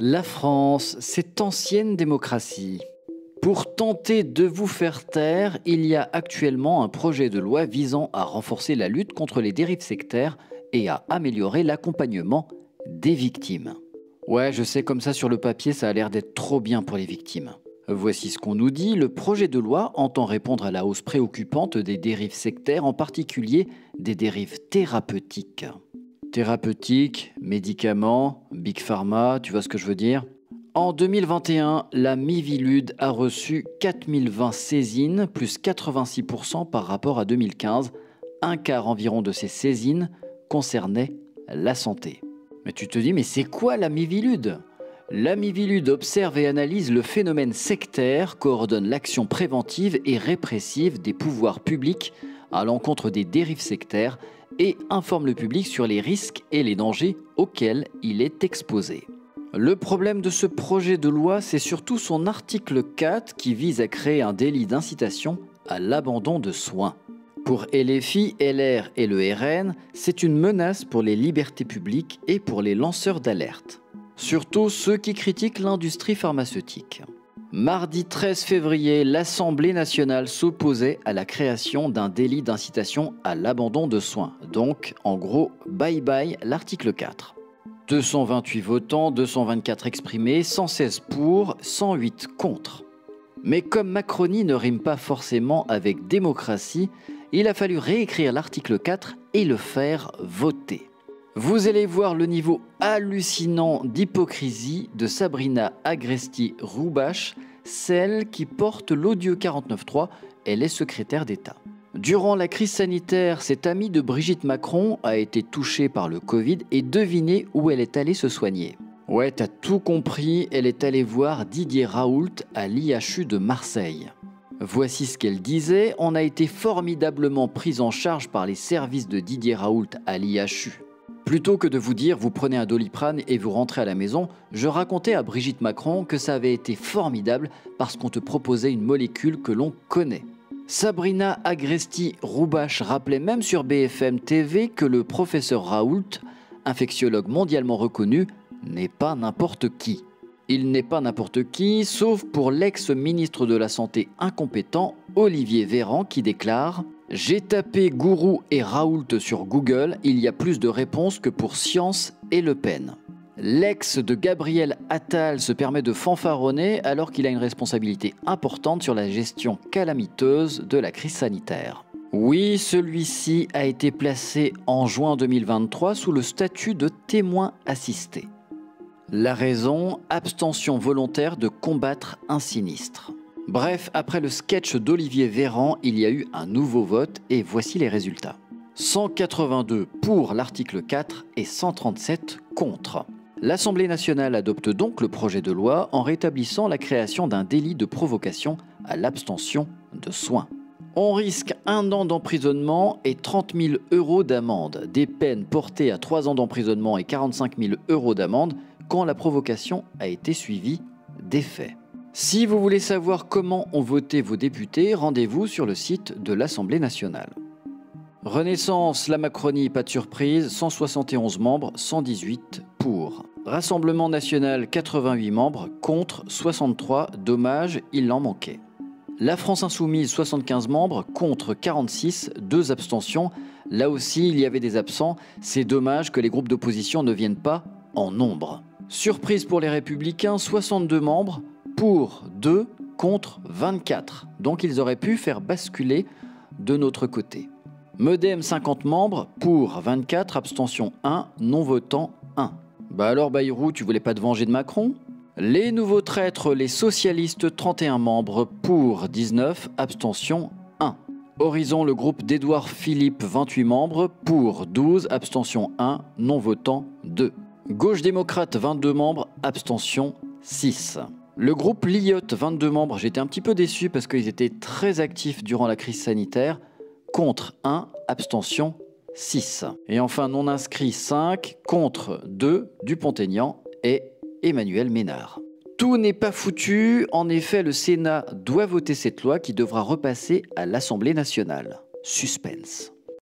La France, cette ancienne démocratie. Pour tenter de vous faire taire, il y a actuellement un projet de loi visant à renforcer la lutte contre les dérives sectaires et à améliorer l'accompagnement des victimes. Ouais, je sais, comme ça sur le papier, ça a l'air d'être trop bien pour les victimes. Voici ce qu'on nous dit. Le projet de loi entend répondre à la hausse préoccupante des dérives sectaires, en particulier des dérives thérapeutiques. Thérapeutiques, médicaments, Big Pharma, tu vois ce que je veux dire ? En 2021, la Miviludes a reçu 4020 saisines, plus 86% par rapport à 2015. Un quart environ de ces saisines concernaient la santé. Mais tu te dis, mais c'est quoi la Miviludes ? La Miviludes observe et analyse le phénomène sectaire, coordonne l'action préventive et répressive des pouvoirs publics à l'encontre des dérives sectaires et informe le public sur les risques et les dangers auxquels il est exposé. Le problème de ce projet de loi, c'est surtout son article 4 qui vise à créer un délit d'incitation à l'abandon de soins. Pour LFI, LR et le RN, c'est une menace pour les libertés publiques et pour les lanceurs d'alerte. Surtout ceux qui critiquent l'industrie pharmaceutique. Mardi 13 février, l'Assemblée nationale s'opposait à la création d'un délit d'incitation à l'abandon de soins. Donc, en gros, bye bye l'article 4. 228 votants, 224 exprimés, 116 pour, 108 contre. Mais comme Macronie ne rime pas forcément avec démocratie, il a fallu réécrire l'article 4 et le faire voter. Vous allez voir le niveau hallucinant d'hypocrisie de Sabrina Agresti-Roubache, celle qui porte l'odieux 49.3, elle est secrétaire d'État. Durant la crise sanitaire, cette amie de Brigitte Macron a été touchée par le Covid et devinez où elle est allée se soigner. Ouais, t'as tout compris, elle est allée voir Didier Raoult à l'IHU de Marseille. Voici ce qu'elle disait, on a été formidablement pris en charge par les services de Didier Raoult à l'IHU. Plutôt que de vous dire vous prenez un Doliprane et vous rentrez à la maison, je racontais à Brigitte Macron que ça avait été formidable parce qu'on te proposait une molécule que l'on connaît. Sabrina Agresti-Roubache rappelait même sur BFM TV que le professeur Raoult, infectiologue mondialement reconnu, n'est pas n'importe qui. Il n'est pas n'importe qui, sauf pour l'ex-ministre de la Santé incompétent, Olivier Véran, qui déclare « J'ai tapé Gourou et Raoult sur Google, il y a plus de réponses que pour Science et Le Pen. » L'ex de Gabriel Attal se permet de fanfaronner alors qu'il a une responsabilité importante sur la gestion calamiteuse de la crise sanitaire. Oui, celui-ci a été placé en juin 2023 sous le statut de témoin assisté. La raison, abstention volontaire de combattre un sinistre. Bref, après le sketch d'Olivier Véran, il y a eu un nouveau vote et voici les résultats. 182 pour l'article 4 et 137 contre. L'Assemblée nationale adopte donc le projet de loi en rétablissant la création d'un délit de provocation à l'abstention de soins. On risque 1 an d'emprisonnement et 30 000 € d'amende, des peines portées à 3 ans d'emprisonnement et 45 000 € d'amende quand la provocation a été suivie des faits. Si vous voulez savoir comment ont voté vos députés, rendez-vous sur le site de l'Assemblée nationale. Renaissance, la Macronie, pas de surprise, 171 membres, 118 pour. Rassemblement national, 88 membres, contre 63, dommage, il en manquait. La France insoumise, 75 membres, contre 46, 2 abstentions. Là aussi, il y avait des absents, c'est dommage que les groupes d'opposition ne viennent pas en nombre. Surprise pour les Républicains, 62 membres, pour 2, contre 24. Donc ils auraient pu faire basculer de notre côté. Modem 50 membres, pour 24, abstention 1, non-votant 1. Bah alors Bayrou, tu voulais pas te venger de Macron ? Les nouveaux traîtres, les socialistes 31 membres, pour 19, abstention 1. Horizon, le groupe d'Édouard Philippe 28 membres, pour 12, abstention 1, non-votant 2. Gauche démocrate 22 membres, abstention 6. Le groupe Lyotte 22 membres, j'étais un petit peu déçu parce qu'ils étaient très actifs durant la crise sanitaire. Contre 1, abstention 6. Et enfin non inscrit 5, contre 2, Dupont-Aignan et Emmanuel Ménard. Tout n'est pas foutu, en effet le Sénat doit voter cette loi qui devra repasser à l'Assemblée nationale. Suspense.